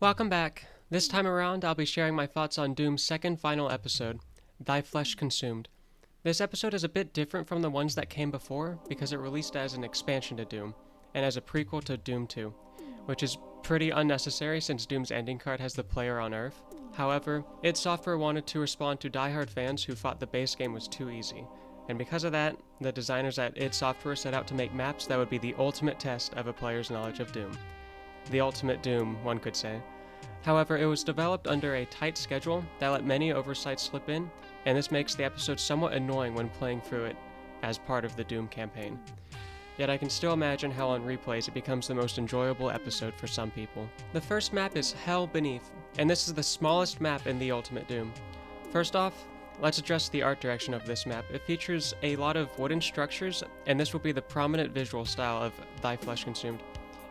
Welcome back. This time around, I'll be sharing my thoughts on Doom's second final episode, Thy Flesh Consumed. This episode is a bit different from the ones that came before because it released as an expansion to Doom, and as a prequel to Doom 2, which is pretty unnecessary since Doom's ending card has the player on Earth. However, id Software wanted to respond to diehard fans who thought the base game was too easy, and because of that, the designers at id Software set out to make maps that would be the ultimate test of a player's knowledge of Doom. The ultimate Doom, one could say. However, it was developed under a tight schedule that let many oversights slip in, and this makes the episode somewhat annoying when playing through it as part of the Doom campaign. Yet I can still imagine how on replays it becomes the most enjoyable episode for some people. The first map is Hell Beneath, and this is the smallest map in the Ultimate Doom. First off, let's address the art direction of this map. It features a lot of wooden structures, and this will be the prominent visual style of Thy Flesh Consumed.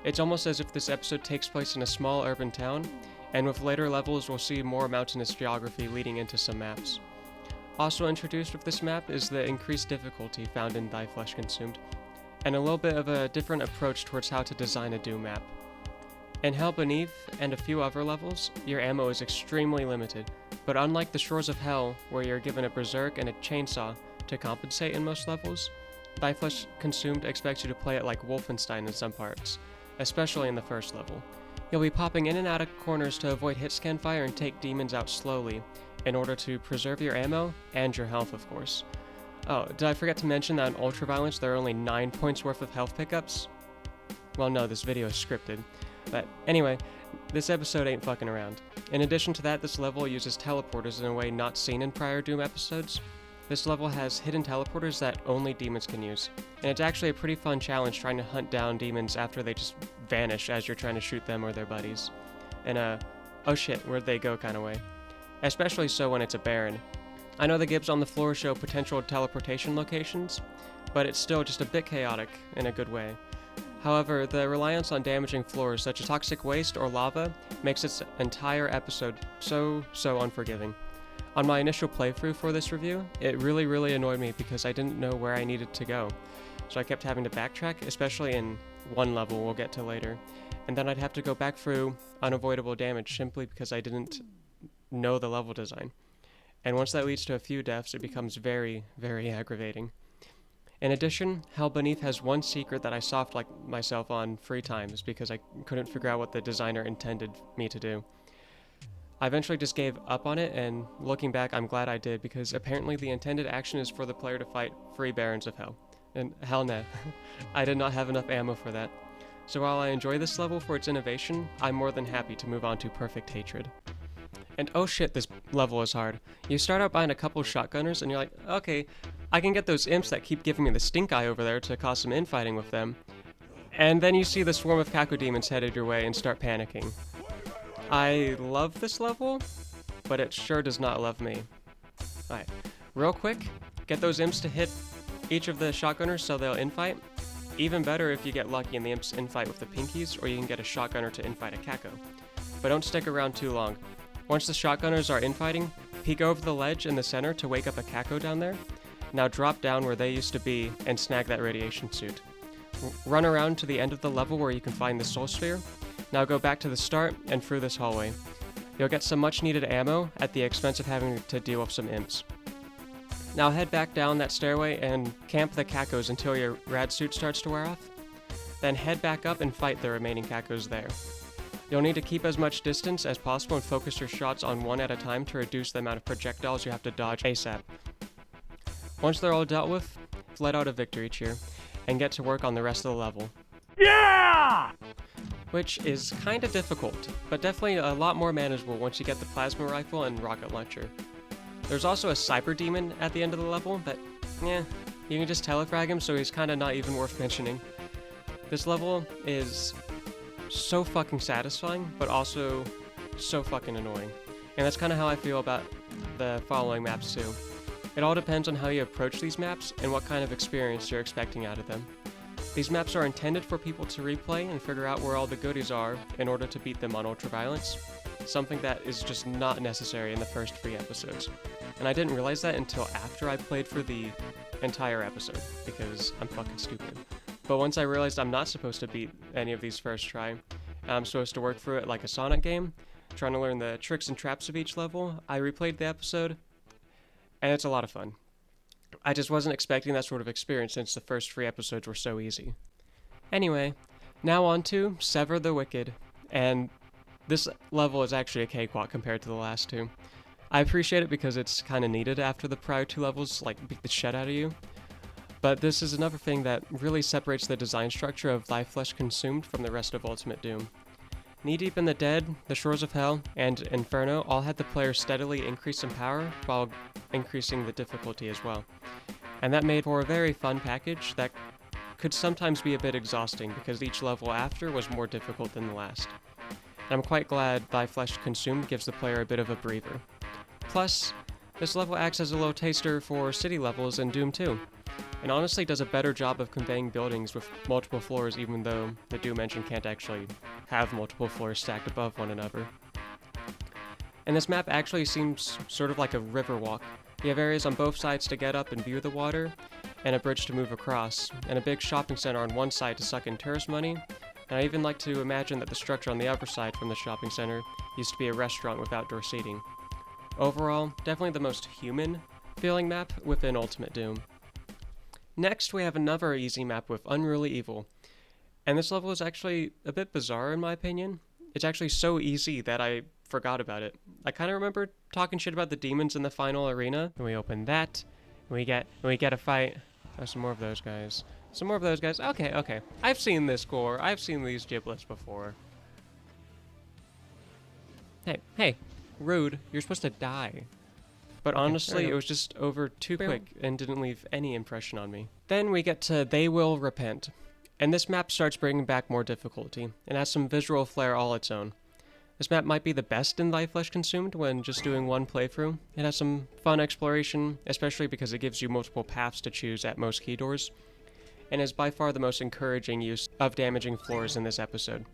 It's almost as if this episode takes place in a small urban town, and with later levels we'll see more mountainous geography leading into some maps. Also introduced with this map is the increased difficulty found in Thy Flesh Consumed, and a little bit of a different approach towards how to design a Doom map. In Hell Beneath and a few other levels, your ammo is extremely limited, but unlike the Shores of Hell, where you're given a berserk and a chainsaw to compensate in most levels, Thy Flesh Consumed expects you to play it like Wolfenstein in some parts, especially in the first level. You'll be popping in and out of corners to avoid hit-scan fire and take demons out slowly, in order to preserve your ammo and your health, of course. Oh, did I forget to mention that in Ultraviolence there are only 9 points worth of health pickups? Well, no, this video is scripted. But anyway, this episode ain't fucking around. In addition to that, this level uses teleporters in a way not seen in prior Doom episodes. This level has hidden teleporters that only demons can use, and it's actually a pretty fun challenge trying to hunt down demons after they just vanish as you're trying to shoot them or their buddies. In a, oh shit, where'd they go kind of way. Especially so when it's a Baron. I know the Gibbs on the floor show potential teleportation locations, but it's still just a bit chaotic in a good way. However, the reliance on damaging floors such as toxic waste or lava makes this entire episode so unforgiving. On my initial playthrough for this review, it really annoyed me because I didn't know where I needed to go. So I kept having to backtrack, especially in one level we'll get to later. And then I'd have to go back through unavoidable damage simply because I didn't know the level design. And once that leads to a few deaths, it becomes very aggravating. In addition, Hell Beneath has one secret that I soft-locked myself on 3 times because I couldn't figure out what the designer intended me to do. I eventually just gave up on it, and looking back, I'm glad I did, because apparently the intended action is for the player to fight 3 Barons of Hell. And hell no, I did not have enough ammo for that. So while I enjoy this level for its innovation, I'm more than happy to move on to Perfect Hatred. And oh shit, this level is hard. You start out behind a couple shotgunners, and you're like, okay, I can get those imps that keep giving me the stink eye over there to cause some infighting with them. And then you see the swarm of cacodemons headed your way and start panicking. I love this level, but it sure does not love me. Alright, real quick, get those imps to hit each of the shotgunners so they'll infight. Even better if you get lucky and the imps infight with the pinkies, or you can get a shotgunner to infight a caco. But don't stick around too long. Once the shotgunners are infighting, peek over the ledge in the center to wake up a caco down there. Now drop down where they used to be and snag that radiation suit. Run around to the end of the level where you can find the soul sphere. Now go back to the start and through this hallway. You'll get some much needed ammo at the expense of having to deal with some imps. Now head back down that stairway and camp the cacos until your rad suit starts to wear off. Then head back up and fight the remaining cacos there. You'll need to keep as much distance as possible and focus your shots on one at a time to reduce the amount of projectiles you have to dodge ASAP. Once they're all dealt with, let out a victory cheer and get to work on the rest of the level. Yeah! Which is kinda difficult, but definitely a lot more manageable once you get the plasma rifle and rocket launcher. There's also a cyber demon at the end of the level, but you can just telefrag him, so he's kinda not even worth mentioning. This level is so fucking satisfying, but also so fucking annoying. And that's kinda how I feel about the following maps too. It all depends on how you approach these maps and what kind of experience you're expecting out of them. These maps are intended for people to replay and figure out where all the goodies are in order to beat them on Ultraviolence, something that is just not necessary in the first 3 episodes. And I didn't realize that until after I played for the entire episode, because I'm fucking stupid. But once I realized I'm not supposed to beat any of these first try, I'm supposed to work through it like a Sonic game, trying to learn the tricks and traps of each level. I replayed the episode, and it's a lot of fun. I just wasn't expecting that sort of experience since the first 3 episodes were so easy. Anyway, now on to Sever the Wicked, and this level is actually a cakewalk compared to the last 2. I appreciate it because it's kind of needed after the prior 2 levels, like, beat the shit out of you. But this is another thing that really separates the design structure of Thy Flesh Consumed from the rest of Ultimate Doom. Knee Deep in the Dead, The Shores of Hell, and Inferno all had the player steadily increase in power while increasing the difficulty as well. And that made for a very fun package that could sometimes be a bit exhausting because each level after was more difficult than the last. And I'm quite glad Thy Flesh Consumed gives the player a bit of a breather. Plus, this level acts as a little taster for city levels in Doom 2, and honestly does a better job of conveying buildings with multiple floors even though the Doom engine can't actually have multiple floors stacked above one another. And this map actually seems sort of like a river walk. You have areas on both sides to get up and view the water, and a bridge to move across, and a big shopping center on one side to suck in tourist money, and I even like to imagine that the structure on the other side from the shopping center used to be a restaurant with outdoor seating. Overall, definitely the most human feeling map within Ultimate Doom. Next, we have another easy map with Unruly Evil, and this level is actually a bit bizarre in my opinion. It's actually so easy that I forgot about it. I kind of remember talking shit about the demons in the final arena, and we open that, and we get a fight. Oh, some more of those guys. Some more of those guys. Okay. I've seen this gore. I've seen these giblets before. Hey, rude. You're supposed to die. But honestly, it was just over too quick and didn't leave any impression on me. Then we get to They Will Repent. And this map starts bringing back more difficulty, and has some visual flair all its own. This map might be the best in Thy Flesh Consumed when just doing one playthrough. It has some fun exploration, especially because it gives you multiple paths to choose at most key doors, and is by far the most encouraging use of damaging floors in this episode.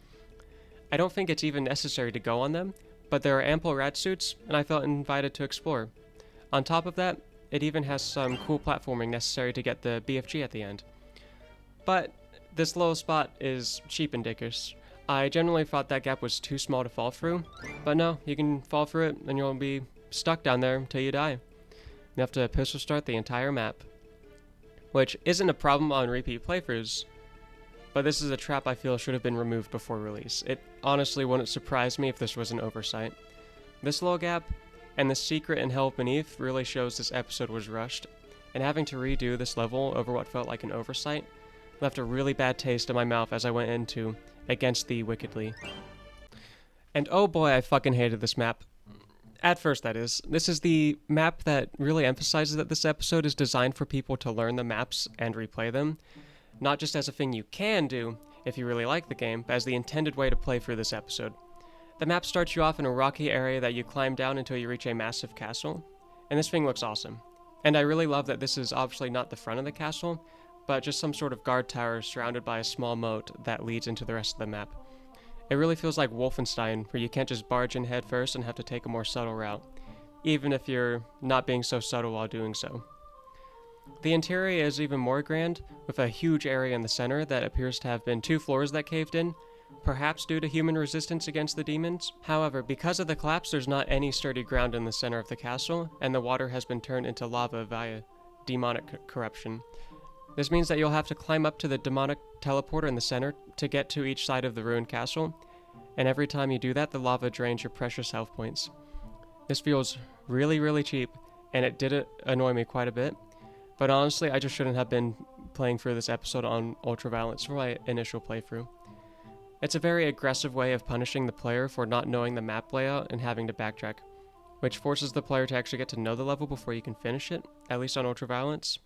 I don't think it's even necessary to go on them, but there are ample rat suits, and I felt invited to explore. On top of that, it even has some cool platforming necessary to get the BFG at the end. But this little spot is cheap and dickish. I generally thought that gap was too small to fall through, but no, you can fall through it and you'll be stuck down there until you die. You have to pistol start the entire map, which isn't a problem on repeat playthroughs, but this is a trap I feel should have been removed before release. It honestly wouldn't surprise me if this was an oversight. This little gap and the secret in Hell Beneath really shows this episode was rushed, and having to redo this level over what felt like an oversight left a really bad taste in my mouth as I went into Against Thee Wickedly. And oh boy, I fucking hated this map. At first, that is. This is the map that really emphasizes that this episode is designed for people to learn the maps and replay them, not just as a thing you can do if you really like the game, but as the intended way to play through this episode. The map starts you off in a rocky area that you climb down until you reach a massive castle, and this thing looks awesome. And I really love that this is obviously not the front of the castle, but just some sort of guard tower surrounded by a small moat that leads into the rest of the map. It really feels like Wolfenstein, where you can't just barge in head first and have to take a more subtle route, even if you're not being so subtle while doing so. The interior is even more grand, with a huge area in the center that appears to have been 2 floors that caved in, perhaps due to human resistance against the demons. However, because of the collapse, there's not any sturdy ground in the center of the castle, and the water has been turned into lava via demonic corruption. This means that you'll have to climb up to the demonic teleporter in the center to get to each side of the ruined castle, and every time you do that, the lava drains your precious health points. This feels really cheap, and it did annoy me quite a bit, but honestly, I just shouldn't have been playing through this episode on Ultraviolence for my initial playthrough. It's a very aggressive way of punishing the player for not knowing the map layout and having to backtrack, which forces the player to actually get to know the level before you can finish it, at least on Ultraviolence.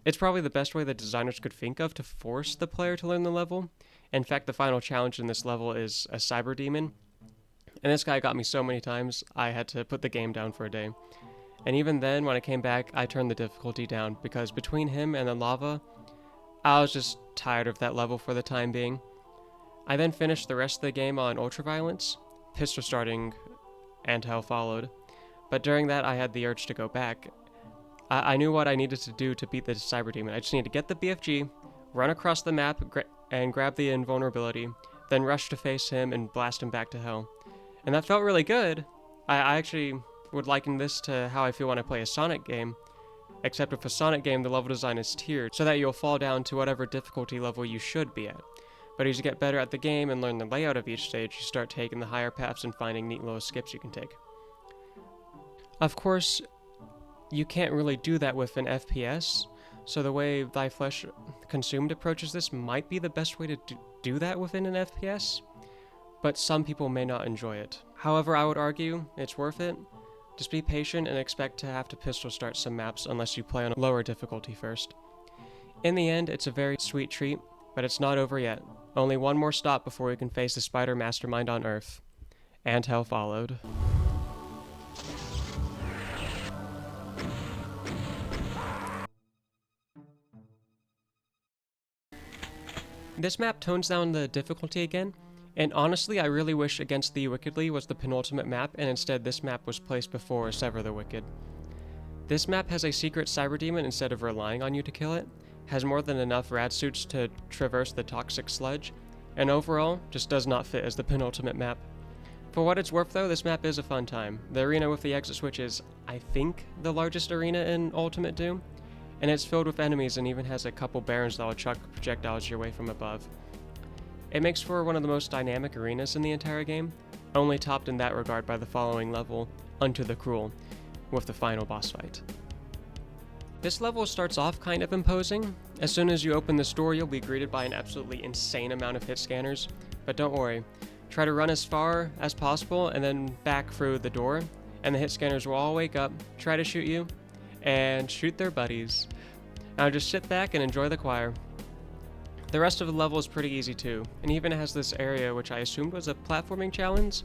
It's probably the best way the designers could think of to force the player to learn the level. In fact, the final challenge in this level is a cyber demon, and this guy got me so many times I had to put the game down for a day. And even then, when I came back, I turned the difficulty down, because between him and the lava, I was just tired of that level for the time being. I then finished the rest of the game on Ultraviolence, pistol starting, and Hell followed, but during that I had the urge to go back. I knew what I needed to do to beat the cyber demon. I just needed to get the BFG, run across the map and grab the invulnerability, then rush to face him and blast him back to hell. And that felt really good. I actually would liken this to how I feel when I play a Sonic game, except with a Sonic game, the level design is tiered, so that you'll fall down to whatever difficulty level you should be at. But as you get better at the game and learn the layout of each stage, you start taking the higher paths and finding neat little skips you can take. Of course, you can't really do that with an FPS, so the way Thy Flesh Consumed approaches this might be the best way to do that within an FPS, but some people may not enjoy it. However, I would argue it's worth it. Just be patient and expect to have to pistol start some maps unless you play on a lower difficulty first. In the end, it's a very sweet treat, but it's not over yet. Only one more stop before we can face the spider mastermind on Earth. And hell followed. This map tones down the difficulty again, and honestly I really wish Against Thee Wickedly was the penultimate map and instead this map was placed before Sever the Wicked. This map has a secret cyber demon instead of relying on you to kill it, has more than enough rad suits to traverse the toxic sludge, and overall just does not fit as the penultimate map. For what it's worth though, this map is a fun time. The arena with the exit switch is, I think, the largest arena in Ultimate Doom, and it's filled with enemies and even has a couple barons that will chuck projectiles your way from above. It makes for one of the most dynamic arenas in the entire game, only topped in that regard by the following level, Unto the Cruel, with the final boss fight. This level starts off kind of imposing. As soon as you open this door, you'll be greeted by an absolutely insane amount of hit scanners, but don't worry. Try to run as far as possible and then back through the door, and the hit scanners will all wake up, try to shoot you, and shoot their buddies. Now just sit back and enjoy the choir. The rest of the level is pretty easy too, and even has this area which I assumed was a platforming challenge,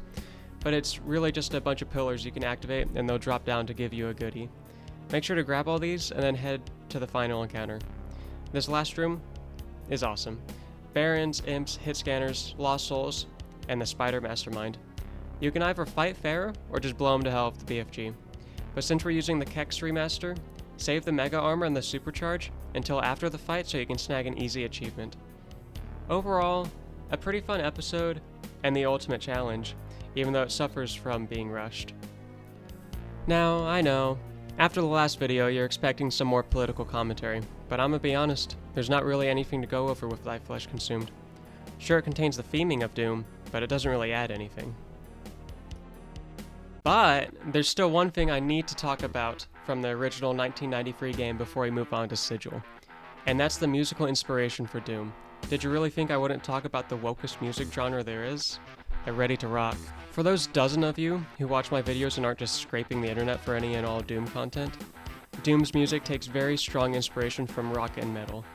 but it's really just a bunch of pillars you can activate and they'll drop down to give you a goodie. Make sure to grab all these and then head to the final encounter. This last room is awesome. Barons, imps, hit scanners, lost souls, and the spider mastermind. You can either fight fair or just blow him to hell with the BFG. But since we're using the Kex remaster, save the mega armor and the supercharge until after the fight so you can snag an easy achievement. Overall, a pretty fun episode and the ultimate challenge, even though it suffers from being rushed. Now, I know, after the last video you're expecting some more political commentary, but I'm gonna be honest, there's not really anything to go over with Thy Flesh Consumed. Sure, it contains the theming of Doom, but it doesn't really add anything. But there's still one thing I need to talk about from the original 1993 game before we move on to SIGIL, and that's the musical inspiration for Doom. Did you really think I wouldn't talk about the wokest music genre there is? I'm ready to rock. For those dozen of you who watch my videos and aren't just scraping the internet for any and all Doom content, Doom's music takes very strong inspiration from rock and metal,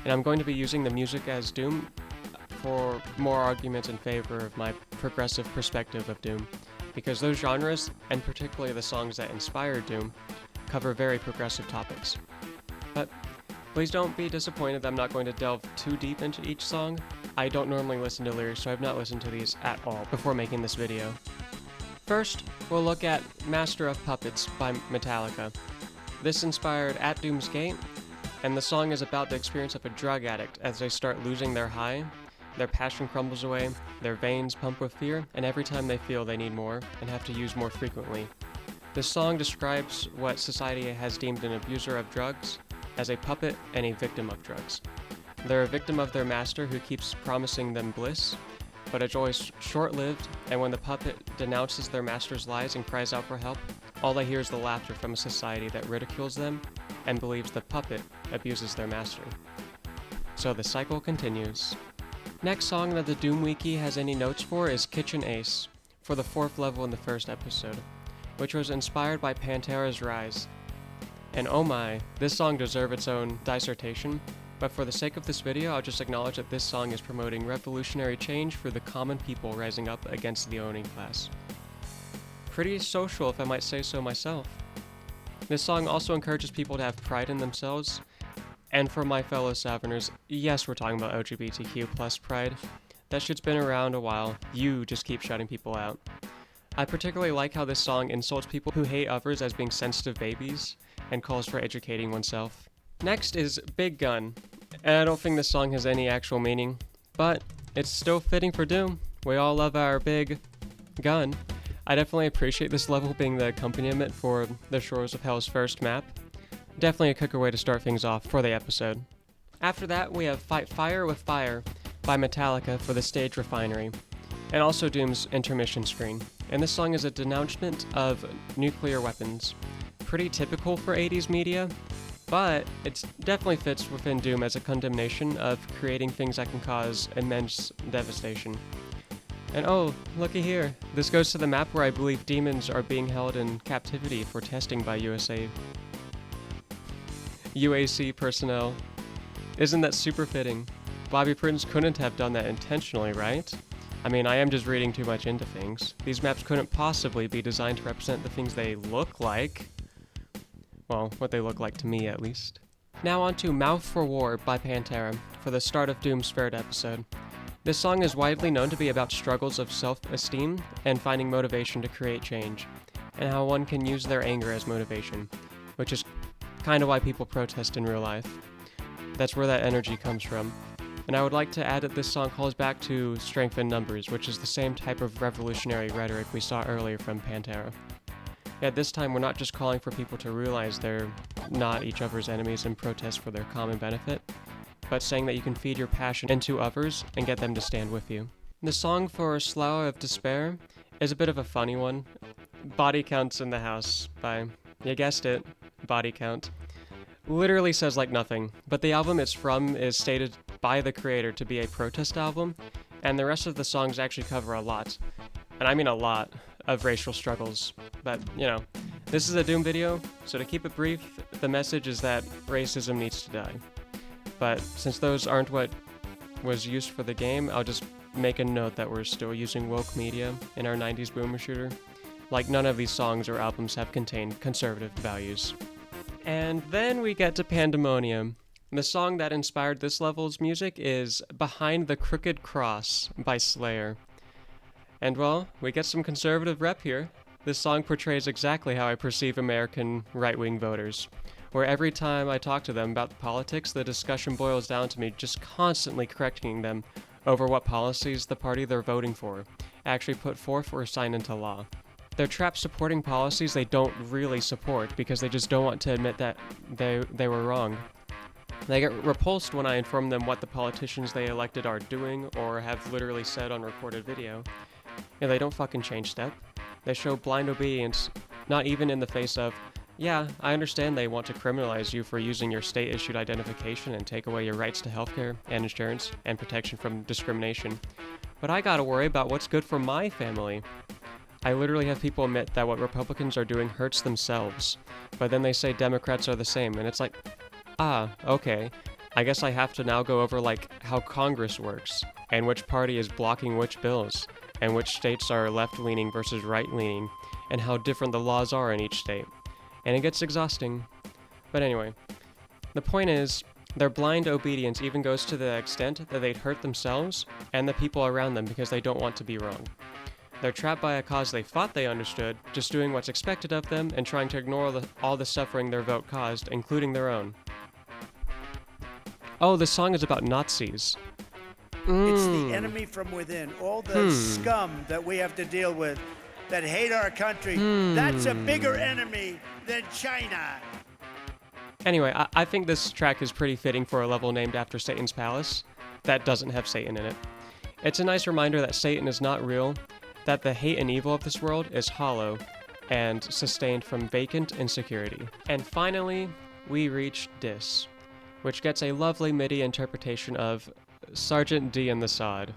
and I'm going to be using the music as Doom for more arguments in favor of my progressive perspective of Doom, because those genres, and particularly the songs that inspired Doom, cover very progressive topics. But please don't be disappointed that I'm not going to delve too deep into each song. I don't normally listen to lyrics, so I've not listened to these at all before making this video. First, we'll look at Master of Puppets by Metallica. This inspired At Doom's Gate, and the song is about the experience of a drug addict as they start losing their high. Their passion crumbles away, their veins pump with fear, and every time they feel they need more and have to use more frequently. This song describes what society has deemed an abuser of drugs as a puppet and a victim of drugs. They're a victim of their master who keeps promising them bliss, but it's always short-lived, and when the puppet denounces their master's lies and cries out for help, all they hear is the laughter from a society that ridicules them and believes the puppet abuses their master. So the cycle continues. Next song that the Doom Wiki has any notes for is Kitchen Ace, for the 4th level in the first episode, which was inspired by Pantera's Rise. And oh my, this song deserves its own dissertation, but for the sake of this video, I'll just acknowledge that this song is promoting revolutionary change for the common people rising up against the owning class. Pretty social, if I might say so myself. This song also encourages people to have pride in themselves. And for my fellow Saverners, yes, we're talking about LGBTQ plus pride. That shit's been around a while. You just keep shutting people out. I particularly like how this song insults people who hate others as being sensitive babies and calls for educating oneself. Next is Big Gun. And I don't think this song has any actual meaning, but it's still fitting for Doom. We all love our big gun. I definitely appreciate this level being the accompaniment for the Shores of Hell's first map. Definitely a quicker way to start things off for the episode. After that, we have Fight Fire with Fire by Metallica for the stage Refinery, and also Doom's intermission screen. And this song is a denouncement of nuclear weapons. Pretty typical for 80s media, but it definitely fits within Doom as a condemnation of creating things that can cause immense devastation. And oh, looky here. This goes to the map where I believe demons are being held in captivity for testing by UAC personnel. Isn't that super fitting? Bobby Prince couldn't have done that intentionally, right? I mean, I am just reading too much into things. These maps couldn't possibly be designed to represent the things they look like. Well, what they look like to me, at least. Now on to Mouth for War by Pantera for the start of Doom's third episode. This song is widely known to be about struggles of self-esteem and finding motivation to create change, and how one can use their anger as motivation, which is kind of why people protest in real life. That's where that energy comes from. And I would like to add that this song calls back to Strength in Numbers, which is the same type of revolutionary rhetoric we saw earlier from Pantera. Yet this time we're not just calling for people to realize they're not each other's enemies and protest for their common benefit, but saying that you can feed your passion into others and get them to stand with you. The song for Slough of Despair is a bit of a funny one. Body Count's in the House by, you guessed it, Body Count. Literally says like nothing, but the album it's from is stated by the creator to be a protest album, and the rest of the songs actually cover a lot, and I mean a lot, of racial struggles. But, you know, this is a Doom video, so to keep it brief, the message is that racism needs to die. But since those aren't what was used for the game, I'll just make a note that we're still using woke media in our 90s boomer shooter. Like none of these songs or albums have contained conservative values. And then we get to Pandemonium. The song that inspired this level's music is Behind the Crooked Cross by Slayer. And well, we get some conservative rep here. This song portrays exactly how I perceive American right-wing voters, where every time I talk to them about the politics, the discussion boils down to me just constantly correcting them over what policies the party they're voting for actually put forth or sign into law. They're trapped supporting policies they don't really support because they just don't want to admit that they were wrong. They get repulsed when I inform them what the politicians they elected are doing or have literally said on recorded video. And they don't fucking change step. They show blind obedience, not even in the face of, yeah, I understand they want to criminalize you for using your state-issued identification and take away your rights to healthcare and insurance and protection from discrimination. But I gotta worry about what's good for my family. I literally have people admit that what Republicans are doing hurts themselves, but then they say Democrats are the same, and it's like, okay. I guess I have to now go over like how Congress works, and which party is blocking which bills, and which states are left-leaning versus right-leaning, and how different the laws are in each state. And it gets exhausting. But anyway, the point is, their blind obedience even goes to the extent that they'd hurt themselves and the people around them because they don't want to be wrong. They're trapped by a cause they thought they understood, just doing what's expected of them and trying to ignore all the suffering their vote caused, including their own. Oh, this song is about Nazis. It's the enemy from within, all the scum that we have to deal with that hate our country. That's a bigger enemy than China. Anyway, I think this track is pretty fitting for a level named after Satan's Palace that doesn't have Satan in it. It's a nice reminder that Satan is not real, that the hate and evil of this world is hollow and sustained from vacant insecurity. And finally, we reach Dis, which gets a lovely MIDI interpretation of Sergeant D in the Sod.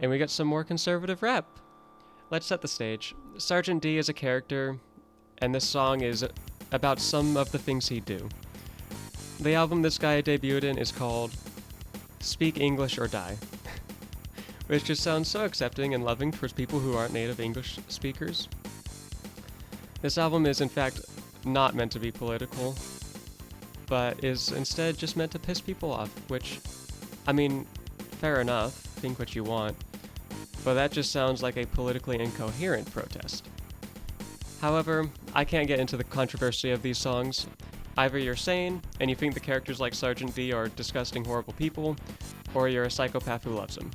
And we get some more conservative rap. Let's set the stage. Sergeant D is a character, and this song is about some of the things he'd do. The album this guy debuted in is called Speak English or Die, which just sounds so accepting and loving towards people who aren't native English speakers. This album is in fact not meant to be political, but is instead just meant to piss people off, which, I mean, fair enough, think what you want, but that just sounds like a politically incoherent protest. However, I can't get into the controversy of these songs. Either you're sane, and you think the characters like Sergeant D are disgusting, horrible people, or you're a psychopath who loves them.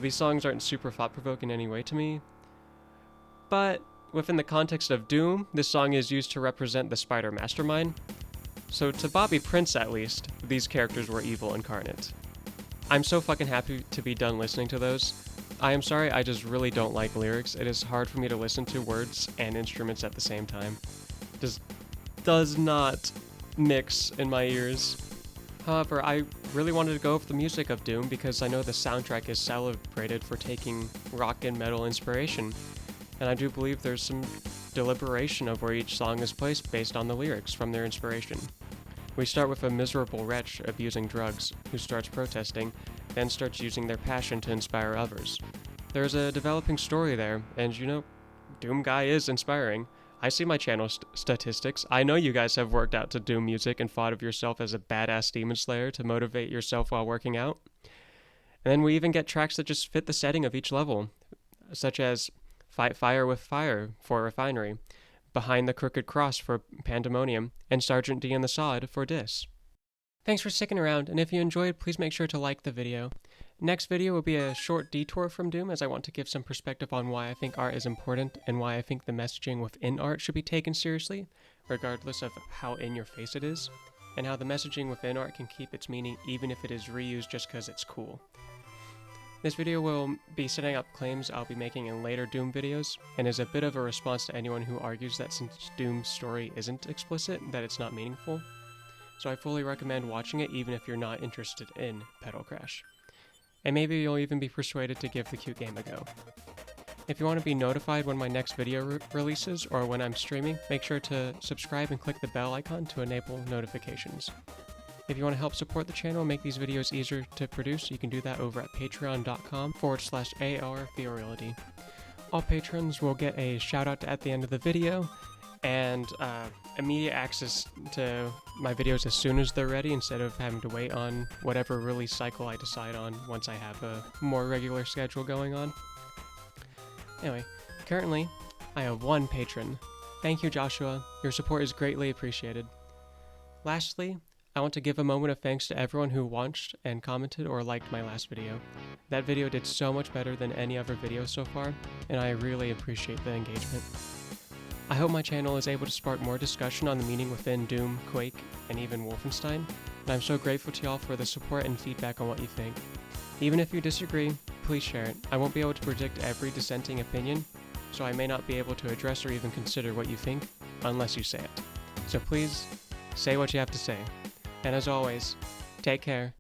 these songs aren't super thought-provoking in any way to me, but within the context of Doom, this song is used to represent the Spider Mastermind. So to Bobby Prince at least, these characters were evil incarnate. I'm so fucking happy to be done listening to those. I am sorry, I just really don't like lyrics. It is hard for me to listen to words and instruments at the same time. Just does not mix in my ears. However, I really wanted to go with the music of Doom because I know the soundtrack is celebrated for taking rock and metal inspiration, and I do believe there's some deliberation of where each song is placed based on the lyrics from their inspiration. We start with a miserable wretch abusing drugs who starts protesting, then starts using their passion to inspire others. There's a developing story there, and Doom Guy is inspiring. I see my channel statistics. I know you guys have worked out to Doom music and thought of yourself as a badass demon slayer to motivate yourself while working out. And then we even get tracks that just fit the setting of each level, such as Fight Fire with Fire for Refinery, Behind the Crooked Cross for Pandemonium, and Sergeant D and the Sod for Dis. Thanks for sticking around, and if you enjoyed, please make sure to like the video. Next video will be a short detour from Doom, as I want to give some perspective on why I think art is important and why I think the messaging within art should be taken seriously, regardless of how in your face it is, and how the messaging within art can keep its meaning even if it is reused just because it's cool. This video will be setting up claims I'll be making in later Doom videos, and is a bit of a response to anyone who argues that since Doom's story isn't explicit, that it's not meaningful. So I fully recommend watching it even if you're not interested in Petal Crash. And maybe you'll even be persuaded to give the cute game a go. If you want to be notified when my next video releases or when I'm streaming, make sure to subscribe and click the bell icon to enable notifications. If you want to help support the channel and make these videos easier to produce, you can do that over at patreon.com/ARVerility. All patrons will get a shout out at the end of the video, and immediate access to my videos as soon as they're ready instead of having to wait on whatever release cycle I decide on once I have a more regular schedule going on. Anyway, currently I have one patron. Thank you, Joshua. Your support is greatly appreciated. Lastly, I want to give a moment of thanks to everyone who watched and commented or liked my last video. That video did so much better than any other video so far, and I really appreciate the engagement. I hope my channel is able to spark more discussion on the meaning within Doom, Quake, and even Wolfenstein, and I'm so grateful to y'all for the support and feedback on what you think. Even if you disagree, please share it. I won't be able to predict every dissenting opinion, so I may not be able to address or even consider what you think unless you say it. So please, say what you have to say. And as always, take care,